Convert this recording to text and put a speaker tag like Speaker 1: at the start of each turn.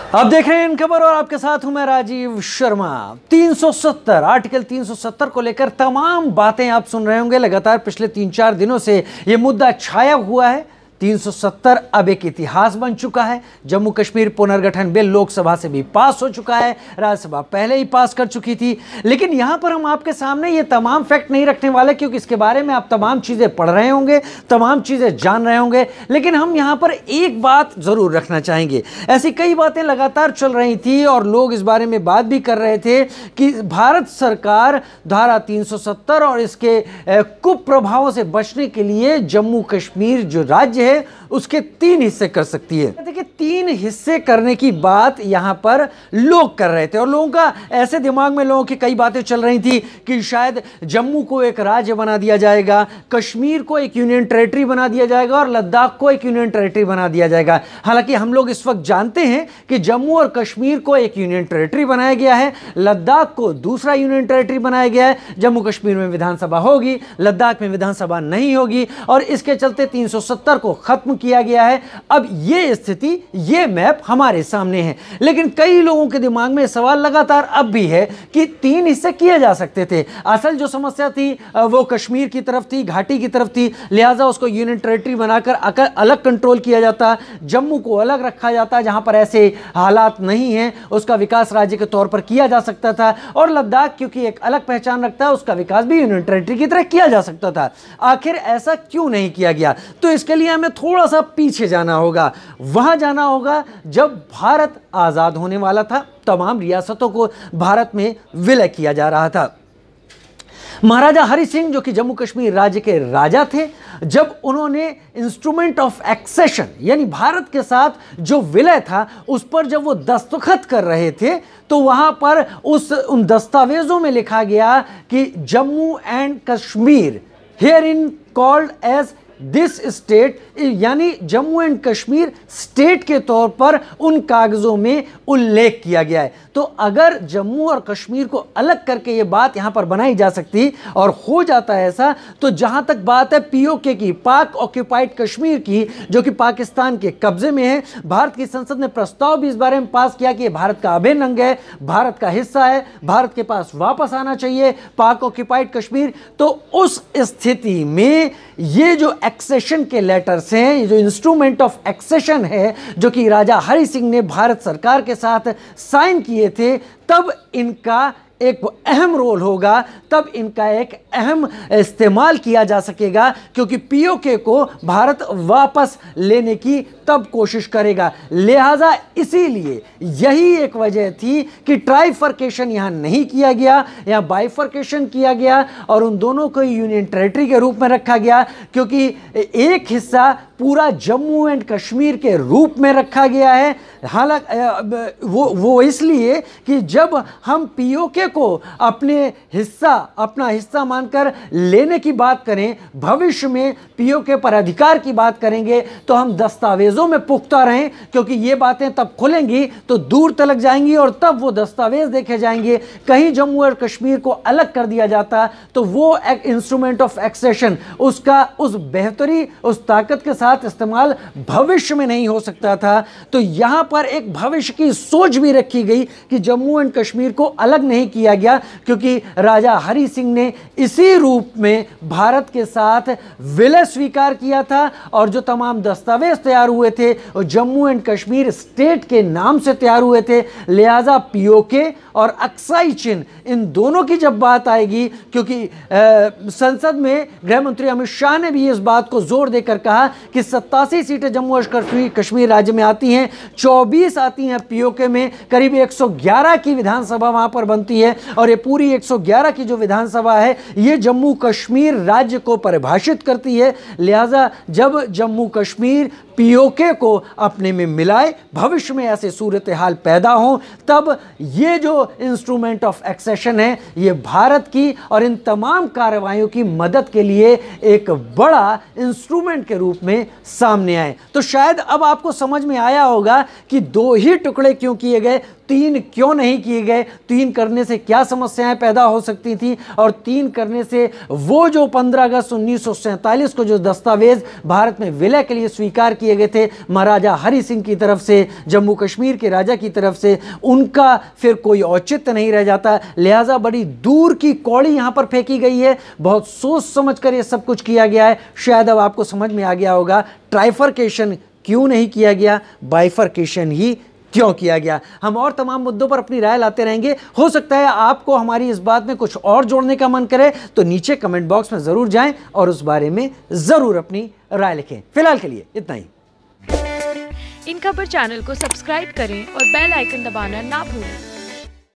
Speaker 1: आप देख रहे हैं इन खबर और आपके साथ हूं मैं राजीव शर्मा। 370 आर्टिकल 370 को लेकर तमाम बातें आप सुन रहे होंगे। लगातार पिछले 3-4 दिनों से यह मुद्दा छाया हुआ है। 370 अब एक इतिहास बन चुका है। जम्मू कश्मीर पुनर्गठन बिल लोकसभा से भी पास हो चुका है, राज्यसभा पहले ही पास कर चुकी थी। लेकिन यहां पर हम आपके सामने ये तमाम फैक्ट नहीं रखने वाले, क्योंकि इसके बारे में आप तमाम चीजें पढ़ रहे होंगे, तमाम चीजें जान रहे होंगे। लेकिन हम यहां पर एक बात जरूर रखना चाहेंगे। ऐसी कई बातें लगातार चल रही थी और लोग इस बारे में बात भी कर रहे थे कि भारत सरकार धारा 370 और इसके कुप्रभावों से बचने के लिए जम्मू कश्मीर जो राज्य है उसके 3 हिस्से कर सकती है। देखिए, 3 हिस्से करने की बात यहां पर लोग कर रहे थे और लोगों का ऐसे दिमाग में लोगों की कई बातें चल रही थी कि शायद जम्मू को एक राज्य बना दिया जाएगा, कश्मीर को एक यूनियन टेरिटरी बना दिया जाएगा और लद्दाख को एक यूनियन टेरिटरी बना दिया जाएगा। हालांकि हम लोग इस वक्त जानते हैं कि जम्मू और कश्मीर को एक यूनियन टेरिटरी बनाया गया है, लद्दाख को दूसरा यूनियन टेरिटरी बनाया गया है। जम्मू कश्मीर में विधानसभा होगी, लद्दाख में विधानसभा नहीं होगी और इसके चलते 370 को खत्म किया गया है। अब ये स्थिति, ये मैप हमारे सामने है। लेकिन कई लोगों के दिमाग में सवाल लगातार अब भी है कि 3 हिस्से किए जा सकते थे। असल जो समस्या थी वो कश्मीर की तरफ थी, घाटी की तरफ थी, लिहाजा उसको यूनियन टेरिटरी बनाकर अलग कंट्रोल किया जाता, जम्मू को अलग रखा जाता जहां पर ऐसे हालात नहीं है, उसका विकास राज्य के तौर पर किया जा सकता था। और लद्दाख क्योंकि एक अलग पहचान रखता है, उसका विकास भी यूनियन टेरिटरी की तरह किया जा सकता था। आखिर ऐसा क्यों नहीं किया गया? तो इसके लिए हमें थोड़ा सा पीछे जाना होगा। वहां जाना होगा जब भारत आजाद होने वाला था, तमाम रियासतों को भारत में विलय किया जा रहा था। महाराजा हरि सिंह जो कि जम्मू कश्मीर राज्य के राजा थे, जब उन्होंने इंस्ट्रूमेंट ऑफ एक्सेशन यानी भारत के साथ जो विलय था उस पर जब वो दस्तखत कर रहे थे, तो वहां पर उन दस्तावेजों में लिखा गया कि Jammu and Kashmir here in called as this state, यानी जम्मू एंड कश्मीर स्टेट के तौर पर उन कागजों में उल्लेख किया गया है। तो अगर जम्मू और कश्मीर को अलग करके ये बात यहां पर बनाई जा सकती और हो जाता है ऐसा, तो जहां तक बात है पीओके की, पाक ऑक्यूपाइड कश्मीर की, जो कि पाकिस्तान के कब्जे में है, भारत की संसद ने प्रस्ताव भी इस बारे में पास किया कि ये भारत का अभिन्न अंग है, भारत का हिस्सा है, भारत के पास वापस आना चाहिए पाक ऑक्यूपाइड कश्मीर। तो उस स्थिति में ये जो एक्सेशन के लेटर्स हैं, ये जो इंस्ट्रूमेंट ऑफ एक्सेशन है जो कि राजा हरि सिंह ने भारत सरकार के साथ साइन किए थे, तब इनका एक अहम रोल होगा, तब इनका एक अहम इस्तेमाल किया जा सकेगा, क्योंकि पीओके को भारत वापस लेने की तब कोशिश करेगा। लिहाजा इसीलिए यही एक वजह थी कि ट्राइफर्केशन यहां नहीं किया गया, यहां बाइफर्केशन किया गया और उन दोनों को यूनियन टेरिटरी के रूप में रखा गया, क्योंकि एक हिस्सा पूरा जम्मू एंड कश्मीर के रूप में रखा गया है। हालांकि वो इसलिए कि जब हम पीओके को अपना हिस्सा मानकर लेने की बात करें, भविष्य में पीओके पर अधिकार की बात करेंगे, तो हम दस्तावेजों में पुख्ता रहें, क्योंकि ये बातें तब खुलेंगी तो दूर तलक जाएंगी और तब वो दस्तावेज देखे जाएंगे। कहीं जम्मू और कश्मीर को अलग कर दिया जाता तो वो एक इंस्ट्रूमेंट ऑफ एक्सेशन, उसका उस बेहतरी, उस ताकत के साथ इस्तेमाल भविष्य में नहीं हो सकता था। तो यहां पर एक भविष्य की सोच भी रखी गई कि जम्मू एंड कश्मीर को अलग नहीं किया गया, क्योंकि राजा हरि सिंह ने इसी रूप में भारत के साथ विलय स्वीकार किया था और जो तमाम दस्तावेज तैयार हुए थे वो जम्मू एंड कश्मीर स्टेट के नाम से तैयार हुए थे। लिहाजा पीओके और अक्साई चिन्ह, इन दोनों की जब बात आएगी, क्योंकि संसद में गृह मंत्री अमित शाह ने भी इस बात को जोर देकर कहा कि 87 सीटें जम्मू और कश्मीर राज्य में आती हैं, 24 आती हैं पीओके में, करीब 111 की विधानसभा वहां पर बनती है और ये पूरी 111 की जो विधानसभा है ये जम्मू कश्मीर राज्य को परिभाषित करती है। लिहाजा जब जम्मू कश्मीर पीओके को अपने में मिलाए, भविष्य में ऐसे सूरत हाल पैदा हो, तब ये जो इंस्ट्रूमेंट ऑफ एक्सेशन है ये भारत की और इन तमाम कार्रवाइयों की मदद के लिए एक बड़ा इंस्ट्रूमेंट के रूप में सामने आए। तो शायद अब आपको समझ में आया होगा कि 2 ही टुकड़े क्यों किए गए, 3 क्यों नहीं किए गए, 3 करने से क्या समस्याएं पैदा हो सकती थी और 3 करने से वो जो 15 अगस्त 1947 को जो दस्तावेज भारत में विलय के लिए स्वीकार किया किए गए थे महाराजा हरि सिंह की तरफ से, जम्मू कश्मीर के राजा की तरफ से, उनका फिर कोई औचित्य नहीं रह जाता। लिहाजा बड़ी दूर की कौड़ी यहां पर फेंकी गई है, बहुत सोच समझ कर यह सब कुछ किया गया है। शायद अब आपको समझ में आ गया होगा ट्राइफरकेशन क्यों नहीं किया गया, बाइफरकेशन ही क्यों किया गया। हम और तमाम मुद्दों पर अपनी राय लाते रहेंगे। हो सकता है आपको हमारी इस बात में कुछ और जोड़ने का मन करे तो नीचे कमेंट बॉक्स में जरूर जाएं और उस बारे में जरूर अपनी राय लिखें। फिलहाल के लिए इतना ही।
Speaker 2: इन खबर चैनल को सब्सक्राइब करें और बेल आइकन दबाना ना भूलें।